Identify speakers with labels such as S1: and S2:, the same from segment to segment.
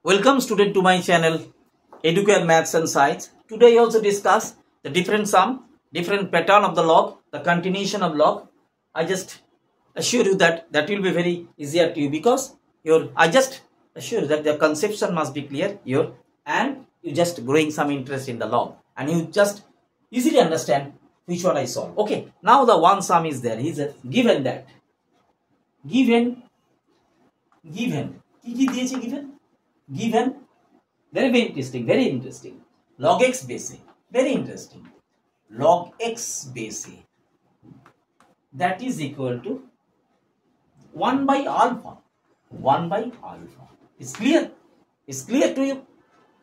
S1: Welcome student to my channel Educare Maths and Science. Today I also discuss the different sum, different pattern of the log, the continuation of log. I just assure you that will be very easier to you because I just assure you that the conception must be clear here and you just growing some interest in the log and you just easily understand which one I solve. Okay, now the one sum is there. He said given that given very interesting log x base a, very interesting log x base a that is equal to 1 by alpha. It's clear to you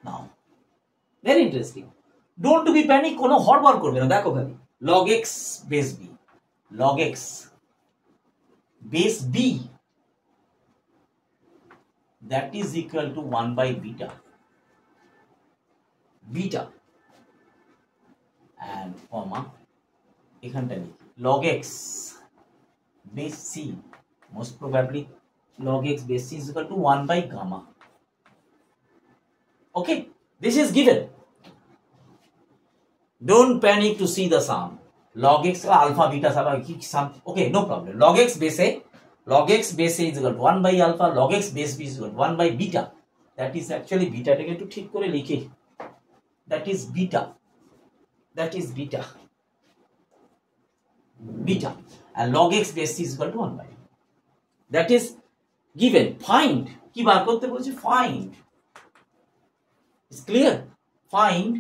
S1: now. Very interesting. Don't be panic, কোনো হড়বড় করবে না, দেখো খালি log x base b that is equal to 1 by beta and comma এখানটা লিখি log x base c, most probably log x base c is equal to 1 by gamma. Okay, this is given. Don't panic to see the sum. Log x alpha beta sum. Okay, no problem. Log x base a is equal to 1 by alpha, log x base b is equal to 1 by beta. That is actually beta টাকে একটু ঠিক করে লিখি. That is beta. And log x base c is equal to 1 by. That is given. Find. কি বার করতে বলছি? Find. It's clear. Find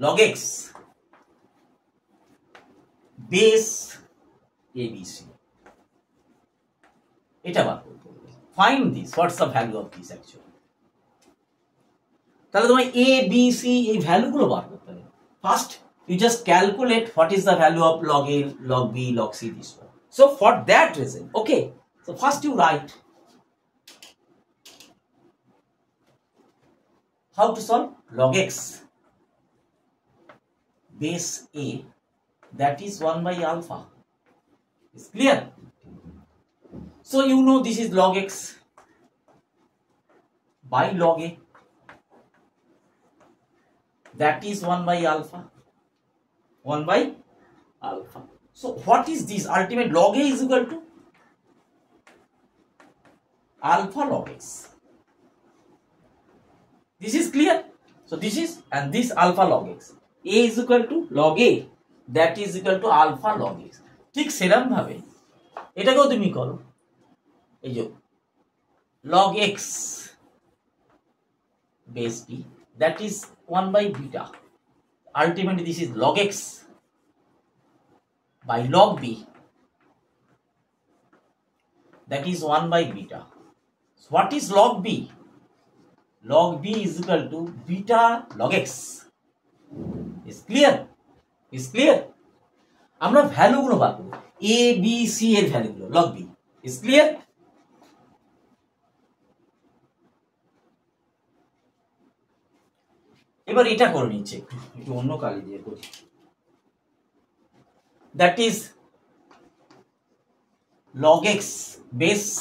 S1: log x base abc. এটা বার করতে হবে. Find this. What's the value of this actually? তাহলে তোমার a b c এই value গুলো বার করতে হবে. First you just calculate what is the value of log a, log b, log c, this one. So for that reason, okay, so first you write how to solve log x base a that is 1 by alpha. It's clear? So you know this is log x by log a that is 1 by alpha. So what is this? Ultimate log a is equal to alpha log x. This is clear? So this is and this alpha log x. A is equal to log a that is equal to alpha log x. ঠিক সেরকম ভাবে এটাকেও তুমি করো। এই যে log x base b that is 1 by beta. Ultimately this is log x by log b that is 1 by beta. So what is log b? Log b is equal to beta log x. Is clear? আমরা value গুলো বার করব। a b c এর value গুলো log b. Is clear? এবার এটা করে নিচ্ছে একটু অন্য কালি দিয়ে করি। That is log x base c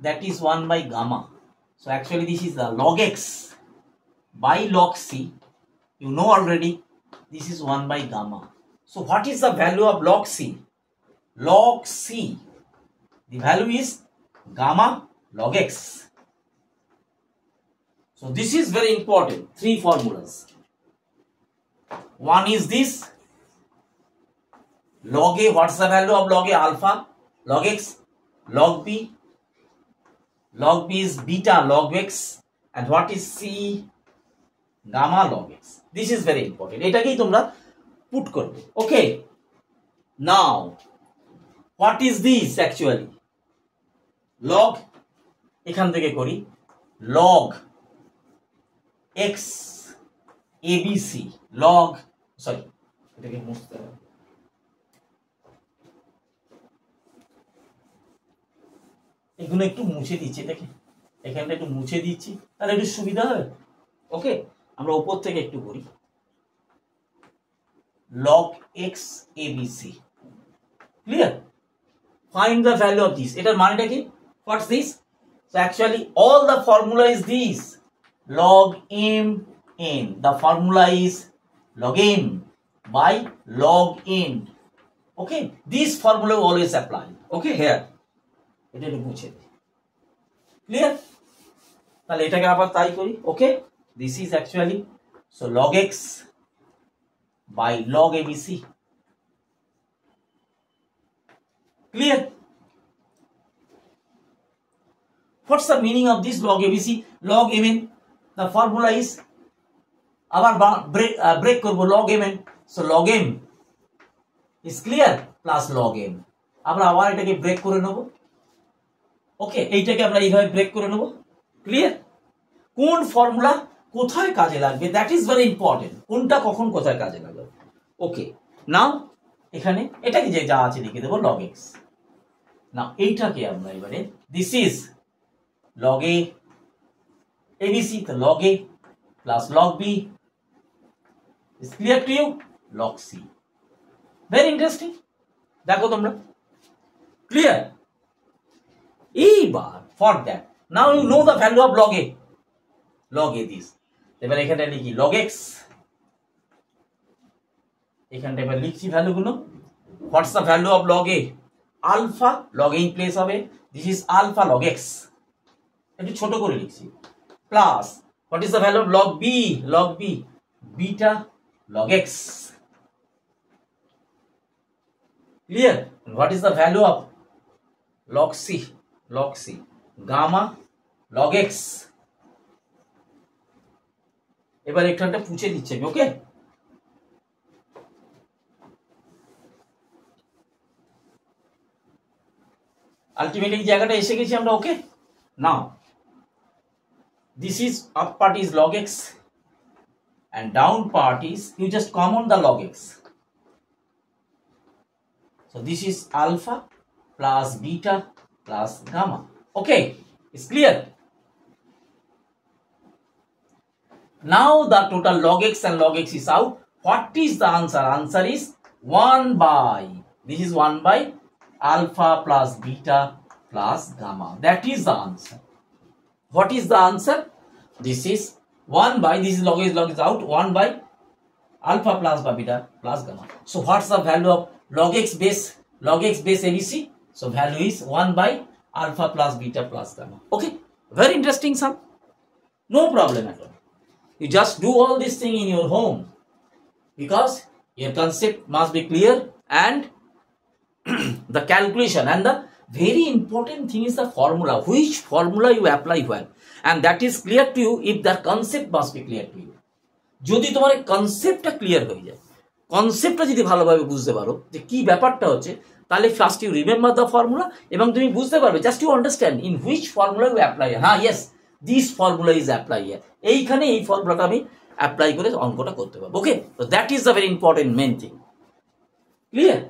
S1: that is 1 by gamma. So actually this is the log x by log c. You know already this is 1 by gamma. So what is the value of log c? Log c, the value is gamma log x. So this is very important. Three formulas. One is this log a. What's the value of log a? Alpha log x. Log b is beta log x. And what is c? Gamma log x. This is very important. এটাকেই তোমরা put করবে. Okay. Now what is this actually? Log এখান থেকে করি log x abc log এটাকে মুছতে হবে। এগুলো একটু মুছে দিচ্ছি, দেখে এখানটা একটু মুছে দিচ্ছি তাহলে একটু সুবিধা হবে। ওকে, আমরা উপর থেকে একটু করি log x abc. Clear? Find the value of this. এটার মানেটা কি? What's this? So actually all the formula is this, log m n. The formula is log m by log n. Okay, this formula will always apply. Okay, here. এটা একটু মুছে দিই। Clear? তাহলে এটাকে আবার তাই করি। Okay, this is actually so log x by log abc. Clear? What's the meaning of this log abc? Log mn. The formula is abar break korbo log mn. So log m is clear plus log m. আমরা আবার এটাকে break করে নেব। ওকে, এইটাকে আমরা এইভাবে break করে নেব। ক্লিয়ার? কোন ফর্মুলা কোথায় কাজে লাগবে, দ্যাট ইজ ভেরি ইম্পর্টেন্ট। কোনটা কখন কোথায় কাজে লাগবে। ওকে, নাও এখানে এটাকে যে যা আছে লিখে দেবো log x। নাও এইটাকে আমরা এবারে this is log a abc, তো log a plus log b is clear to you, log c. Very interesting. দেখো তোমরা, ক্লিয়ার? এইবার for that now you know the value of log a, log a this. এবার এখানে লিখি log x, এখানটা এবার লিখছি ভ্যালুগুলো। What's the value of log a? Alpha, log a in place হবে, this is alpha log x, একটু ছোট করে লিখছি, plus what is the value of log b? log b beta log x. Clear? And what is the value of log c? Log c gamma log x. এবার এখানটা পুছে দিচ্ছি আমি। ওকে, ultimately এই জায়গাটা এসে গেছি আমরা। ওকে, নাও this is up part is log x and down part is you just common the log x. So this is alpha plus beta plus gamma. Okay, it's clear. Now the total log x and log x is out. What is the answer? Answer is 1 by, this is 1 by alpha plus beta plus gamma. That is the answer. What is the answer? This is 1 by, this is log is out, 1 by alpha plus beta plus gamma. So what's the value of log x base abc? So value is 1 by alpha plus beta plus gamma. Okay, very interesting sum. No problem at all. You just do all this thing in your home because your concept must be clear and the calculation, and the very important thing is the formula, which formula you apply when, and that is clear to you if the concept must be clear to you. যদি তোমার কনসেপ্টটা clear হয়ে যায়, কনসেপ্টটা যদি ভালোভাবে বুঝতে পারো যে কি ব্যাপারটা হচ্ছে, তাহলে first you remember the formula এবং তুমি বুঝতে পারবে, just you understand in which formula you apply. হ্যাঁ, yes, this formula is apply here. এইখানে এই ফর্মুলাটা আমি অ্যাপ্লাই করে অঙ্কটা করতে পারবো। ওকে, তো that is the very important main thing. Clear?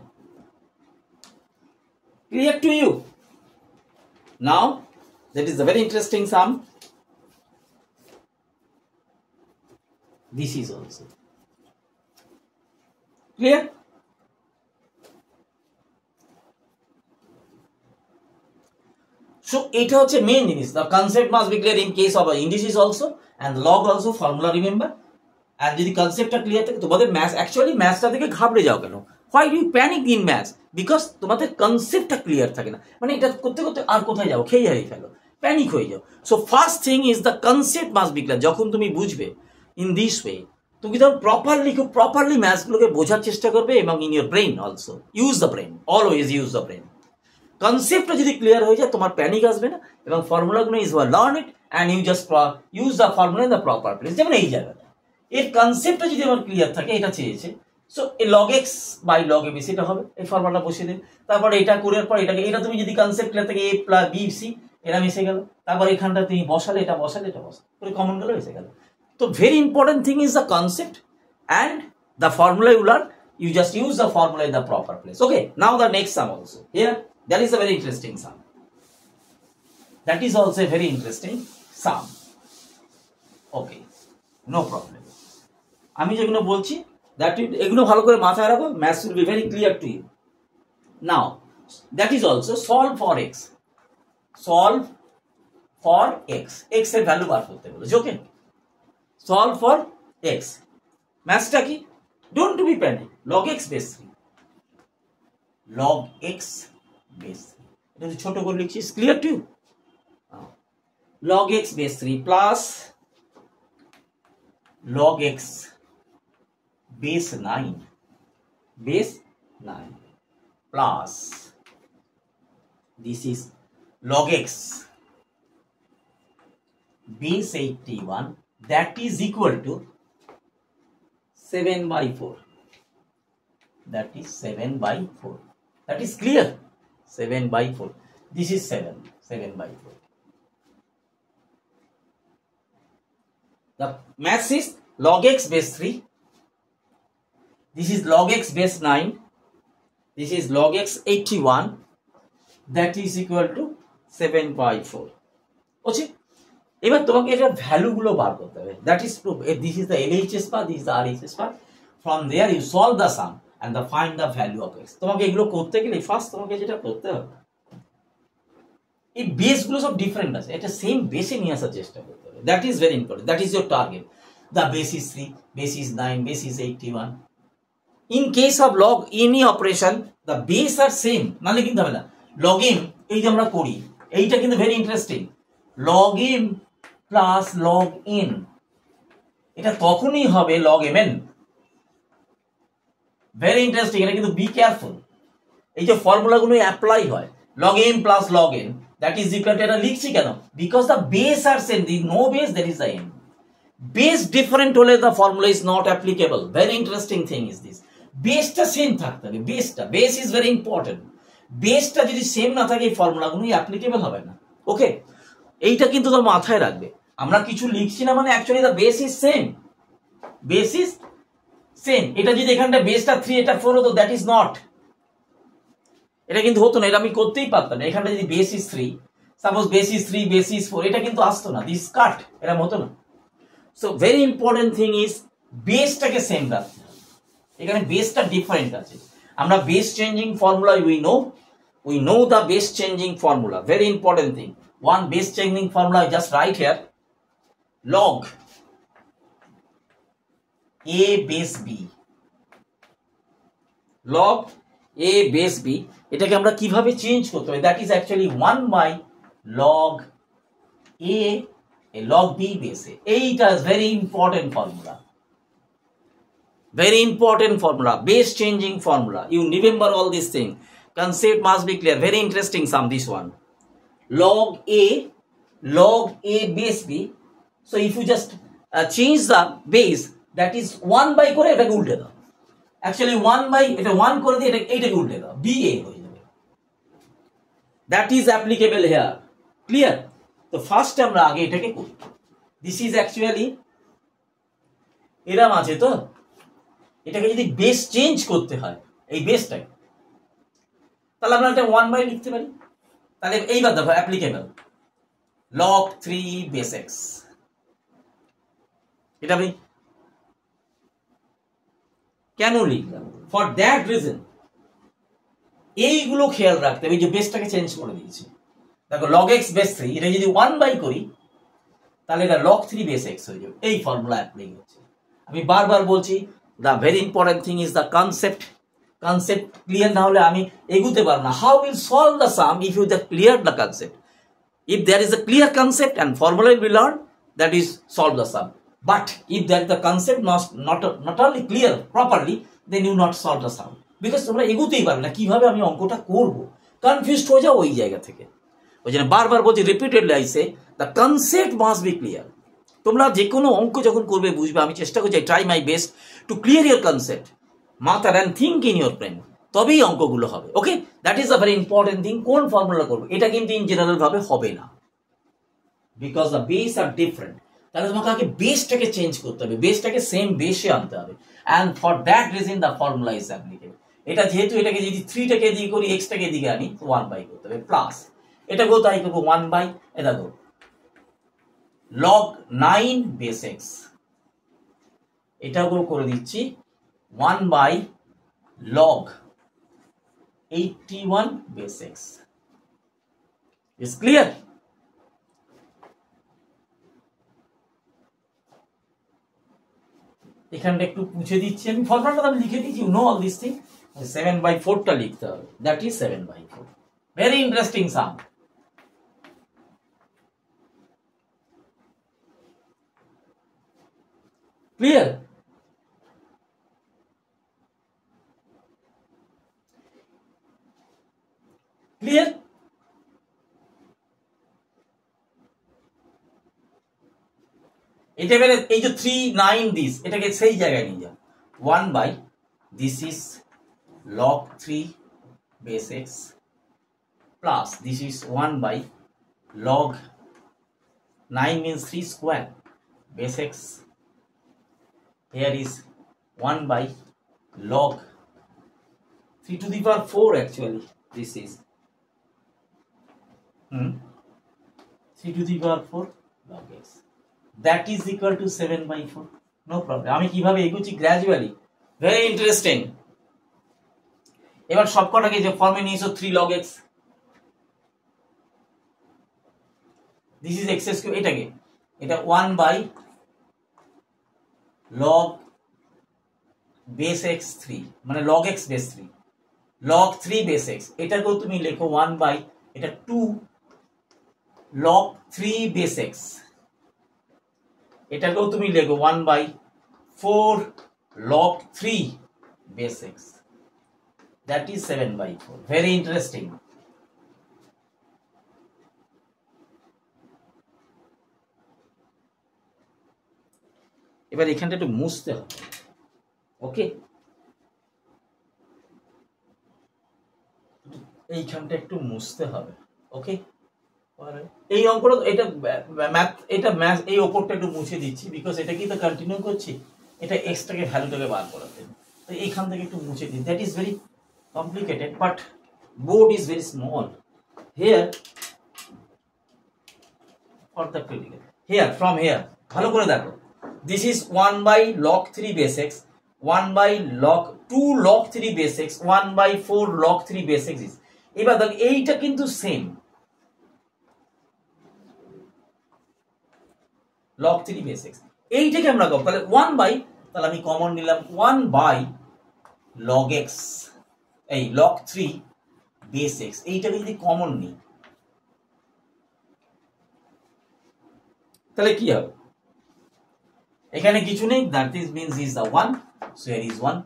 S1: Clear to you? Now that is a very interesting sum. This is also clear. So এটা হচ্ছে মেন জিনিস। The concept must be clear in case of indices also and log also, formula remember. And যদি কনসেপ্টটা clear থাকে, তোমাদের maths actually ম্যাথসটা থেকে ঘাবড়ে যাও কেন? Why do you panic in maths? Because তোমাদের কনসেপ্টটা ক্লিয়ার থাকে না, মানে এটা করতে করতে আর কোথায় যাও, খেয়ে হারিয়ে ফেলো, প্যানিক হয়ে যাও। So first thing is the concept must be clear. যখন তুমি বুঝবে ইন দিস ওয়ে, তুমি তখন প্রপারলি ম্যাথসগুলোকে বোঝার চেষ্টা করবে এবং in your brain also use the brain, always use the brain. কনসেপ্টটা যদি ক্লিয়ার হয়ে যায়, তোমার প্যানিক আসবে না এবং ফর্মুলাগুলো is learn it and you just use the formula in the proper place. যেমন এই জায়গাটা এর কনসেপ্টটা যদি আমার ক্লিয়ার থাকে, এটা চেয়েছে, সো এই log x by log ab সেটা হবে, এই ফর্মুলাটা বসিয়ে দিন। তারপরে এটা করার পর এটাকে, এটা তুমি যদি কনসেপ্ট ক্লিয়ার থাকে, a প্লাস b c এরা মিশে গেল, তারপর এখানটা তুমি বসালে, এটা বসালে, এটা বসালে, পুরো কমন গেল, এসে গেল। তো very important thing is the concept and the formula you learn, you just use the formula in the proper place. Okay, now the next sum also here, that is a very interesting sum. That is also a very interesting sum. Okay, no problem. আমি যেগুলো বলছি that এগুলো ভালো করে মাথায় রাখো, maths will be very clear to you. Now that is also solve for x, solve for x, x এর value বার করতে বলেছে। Okay, solve for x. ম্যাথসটা কি? Don't be panic. Log x base 3, log x base 3, এটা যদি ছোট করে লিখছিস, clear too? log x base 3 plus log x base 9 plus this is log x base 81, that is equal to 7/4. That is 7/4. That is clear? 7/4. This is 7/4. The maths is log x base 3. This is log x base 9. This is log x 81. That is equal to 7/4. Okay? এবার তোমাকে এটা ভ্যালুগুলো বার করতে হবে। That is proof. This is the LHS part, this is the RHS part. From there you solve the sum and find the value of x. তোমাকে এগুলো করতে গেলে first তোমাকে যেটা করতে হবে, এই বেসগুলো সব ডিফারেন্ট আছে, এটা সেম বেসে নিয়ে আসার চেষ্টা করতে হবে। That is very important, that is your target. The base is 3, base is 9, base is 81. In case of log any operation the base are same, নাহলে কিন্তু হবে না। লগ এম এই যে আমরা করি, এইটা কিন্তু very interesting. Log M plus log N, এটা তখনই হবে log M N. Very interesting, এটা কিন্তু বি কেয়ারফুল। এই যে ফর্মুলাগুলো অ্যাপ্লাই হয়, log m plus log n, that is equal to, এটা লিখছি কেন? Because the base are same, the no base, there is the n. Base different হলে the formula is not applicable. Very interesting thing is this. Base টা same থাকতে হবে, base is very important. Base টা যদি same না থাকে এই ফর্মুলাগুলো applicable হবে না। ওকে, এইটা কিন্তু তোর মাথায় রাখবে। আমরা কিছু লিখছি না মানে actually the base is same. Base is same. এটা যদি এখানটা বেসটা 3 এটা 4 হতো, that is not, এটা কিন্তু হতো না, এটা আমি করতেই পারতাম না। এখানে যদি base is 3, suppose base is 3, base is 4, এটা কিন্তু আসতো না, দিস কাট, এরকম হতো না। So very important thing is বেসটাকে সেম রাখতে হবে। এখানে বেসটা ডিফারেন্ট আছে। আমরা base changing formula we know the base changing formula, very important thing. One base changing formula just write here, log a base b, log a base b, এটাকে আমরা কিভাবে চেঞ্জ করতে হবে? That is actually 1/log a log b base a. এইটা is very important formula, very important formula, base changing formula. You remember all these things, concept must be clear. Very interesting sum this one, log a base b. So if you just change the base, that is 1 করে এটাকে উল্টে দাও, actually 1 এটা 1 করে দিয়ে এটাকে উল্টে দাও, ba হয়ে যাবে। that is applicable here, clear? তো ফার্স্ট আমরা আগে এটাকে করি। this is actually এরকম আছে, তো এটাকে যদি বেস চেঞ্জ করতে হয় এই বেসটাকে, তাহলে আমরা এটা 1 লিখতে পারি। তাহলে এইবার দেখো অ্যাপ্লিকেবল, log 3 base x, এটা আমি কেন লিখলাম? ফর দ্যাট রিজন, এইগুলো খেয়াল রাখতে হবে। যে বেসটাকে চেঞ্জ করে দিয়েছি, দেখো log x base 3, এটা যদি 1 করি তাহলে এটা log 3 base x হয়ে যাবে। এই ফর্মুলা অ্যাপ্লাই হচ্ছে। আমি বারবার বলছি, the very important thing is the concept clear না হলে আমি এগুতে পারবো না। how will solve the sum if you just clear the concept? If there is a clear concept and formula will be learned, that is solve the sum. But if there is the concept not only clear properly, then you not solve the sum, because তোমরা এগুতেই পারবে না কিভাবে আমি অঙ্কটা করব, confused হয়ে যাও ওই জায়গা থেকে। ওই জন্য বারবার বলছি, repeatedly I say, the concept must be clear. তোমরা যে কোনো অঙ্ক যখন করবে বুঝবে, আমি চেষ্টা করছি, try my best to clear your concept মাথার and think in your brain, তবেই অঙ্কগুলো হবে। Okay, that is a very important thing. কোন ফর্মুলা করবো এটা কিন্তু ইন জেনারেল ভাবে হবে না, because the base are different. তাহলে তোমাকে আগে বেসটাকে চেঞ্জ করতে হবে, বেসটাকে সেম বেসে আনতে হবে, and for that reason the formula is applicable. এটা যেহেতু এটাকে যদি 3টাকে দিয়ে করি, এক্সটাকে দিকে আনি, 1 করতে হবে, প্লাস এটাকেও তাই করবো 1 এটা করবো log 9 base x, এটাকেও করে দিচ্ছি 1/log 81 base x. Is clear? এখানটা একটু মুছে দিচ্ছি আমি, ফর্মুলাটা আমি লিখে দিয়েছি, নো অল দিস থিং। 7/4 টা লিখতে হবে, that is 7/4। Very interesting some. Clear? Clear? এটা এবারে এই যে 3 9 দিস, এটাকে সেই জায়গায় নিয়ে যাও। 1 by this is log 3 base x plus this is 1 by log 9 means 3 square base x. Here is 1 by log 3 to the power 4 actually. This is 3 to the power 4 log x. That is equal to 7/4. No problem. আমি কিভাবে এগোচ্ছি gradually, very interesting. এবার সবকটাকে যে ফর্মে নিয়েছো 3 log x, this is x cube, এটাকে এটা 1 by log base x 3 মানে log x base 3 log 3 base x, এটাকেও তুমি লেখো 1 বাই এটা 2 log 3 বেস x, এটাকেও তুমি লেখো 1 by 4 log 3 base x, that is 7/4. very interesting. এবার এখানটা একটু মুছতে হবে, ওকে? এইখানটা একটু মুছতে হবে, ওকে? এই অঙ্কটা এটা ম্যাথ, এটা ম্যাথ এই ওপরটা একটু মুছে দিচ্ছি, বিকজ এটা কি তো কন্টিনিউ করছি, এটা এক্সটাকে ভ্যালুটাকে বার করাতে, তো এইখান থেকে একটু মুছে দিই। That is very complicated, but board is very small here for the critical. Here, from here ভালো করে দেখো, this is 1 by log 3 base x, 1 by log 2 log 3 base x, 1 by 4 log 3 base x is, এবার দেখো এইটা কিন্তু same log 3 base x, এইটাকে আমরা কম, তাহলে 1 by, তাহলে আমি কমন নিলাম 1 by log x, এই log 3 base x, এইটাকে যদি কমন নিই তাহলে কি হবে? এখানে কিছু নেই, that is means is the 1, so here is 1,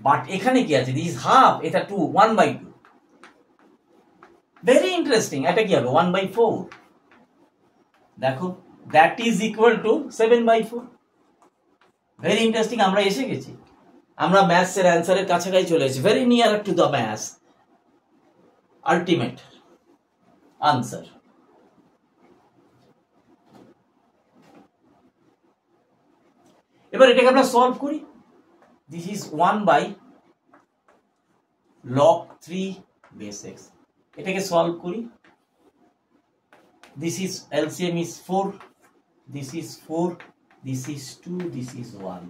S1: but এখানে কি আছে, this is half, এটা 2, 1/2, very interesting। এটা কি হবে 1/4, দেখো that is equal to 7/4, very interesting। আমরা এসে গেছি, আমরা ম্যাথস এর অ্যানসারের কাছাকাছি চলে এসেছি, very near to the maths ultimate answer। এবার এটাকে আমরা সলভ করি, this is 1 by log 3 base x, এটাকে সলভ করি, this is LCM is 4, this is 4, this is 2, this is 1,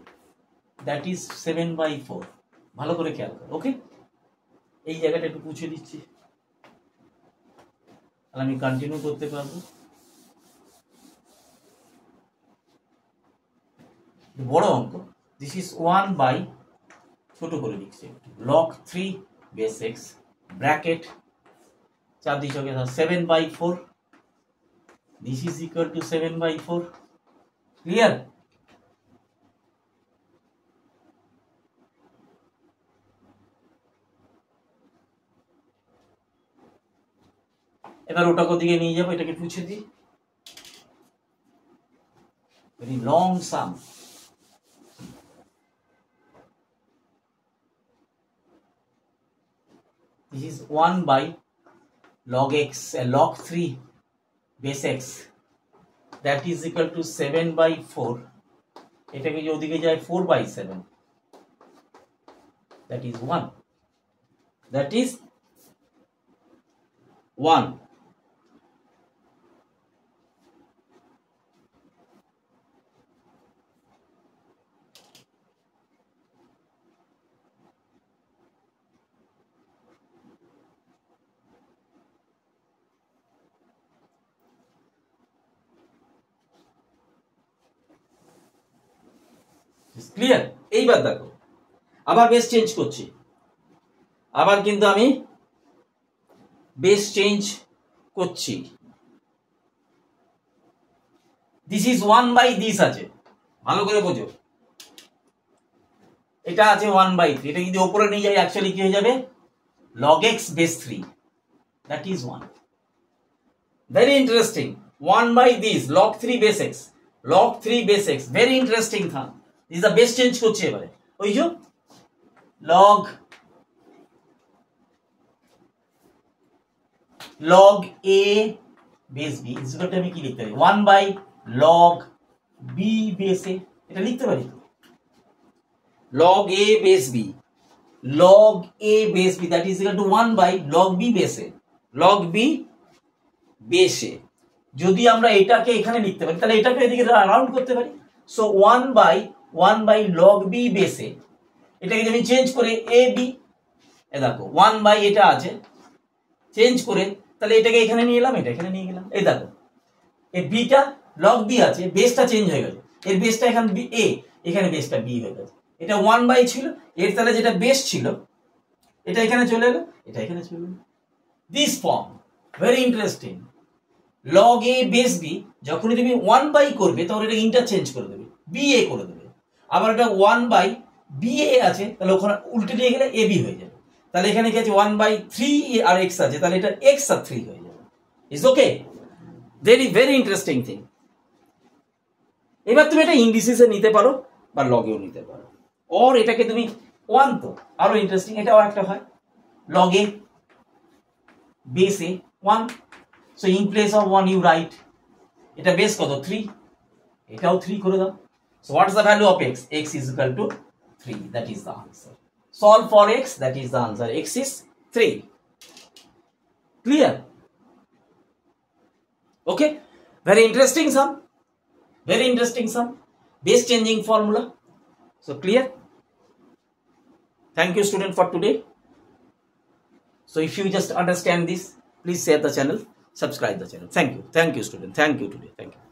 S1: that is 7/4। ভালো করে খেয়াল করো, ওকে? এই জায়গাটা একটু পুছে দিচ্ছি, আর আমি কন্টিনিউ করতে পারবো। বড় অঙ্ক, দিস ইজ 1 বাই, ছোট করে লিখছি, log 3 base x ব্র্যাকেট 4 দিয়ে 7/4, this is equal to 7/4। Clear? এবার ওটাকে দিকে নিয়ে যাবো, এটাকে পুছে দিই, very long sum, this is 1 by log x, log 3 base x, that is equal to 7/4, এটাকে যদি ওদিকে যায় 4/7, that is 1, that is 1। Clear? এইবার দেখো আবার বেস চেঞ্জ করছি, আবার কিন্তু আমি বেস চেঞ্জ করছি। দিস ইজ 1 বাই দিস আছে, ভালো করে বোঝো, এটা আছে 1/3, এটা যদি উপরে নিয়ে যাই অ্যাকচুয়ালি কি হয়ে যাবে log x base 3, that is 1. Very interesting. 1 by this log 3 base x, log 3 base x, very interesting thing. This is the base change করছে এবারে, ওই যে log a base b is equal to আমি কি লিখতে পারি 1 by log b base a, এটা লিখতে পারি তো log a base b, log a base b that is equal to 1 by log b base a, log b base a। যদি আমরা এটাকে এখানে লিখতে পারি তাহলে এটাকে এদিকে রাউন্ড করতে পারি, so 1 by log b base a, এটাকে যদি আমি চেঞ্জ করে a b, এ দেখো 1 by এটা আছে চেঞ্জ করে, তাহলে এটাকে এখানে নিয়ে এলাম, এটা এখানে নিয়ে গেলাম, এই দেখো এই বিটা log b আছে, বেসটা চেঞ্জ হয়ে গেছে, এর বেসটা এখানে a, এখানে বেসটা b হয়ে গেছে, এটা 1 by ছিল, এর তাহলে যেটা বেস ছিল এটা এখানে চলে এলো, এটা এখানে চলে এলো, this form very interesting. log a base b যখনই তুমি 1 by করবে তখন এটা ইন্টারচেঞ্জ করে দেবে, ba করে দেবে, আবার এটা 1 by ba আছে তাহলে ওখানে উল্টে দিয়ে গেলে ab হয়ে যাবে, তাহলে এখানে কি আছে 1 by 3 আর x আছে, তাহলে এটা x আর 3 হয়ে যাবে। Is okay? Very very interesting thing. এবার তুমি এটা ইন্ডিসিসে নিতে পারো বা লগেও নিতে পারো, অর এটাকে তুমি 1, তো আরো ইন্টারেস্টিং, এটাও একটা হয় log a base a 1, so in place of 1 you write এটা বেস কত 3, এটাও 3 করে দাও, so what is the value of x? X is equal to 3, that is the answer. Solve for x, that is the answer, x is 3. Clear? Okay, very interesting sum, very interesting sum, base changing formula. So clear? Thank you student for today. So if you just understand this, please share the channel, subscribe the channel. Thank you student, thank you today, thank you.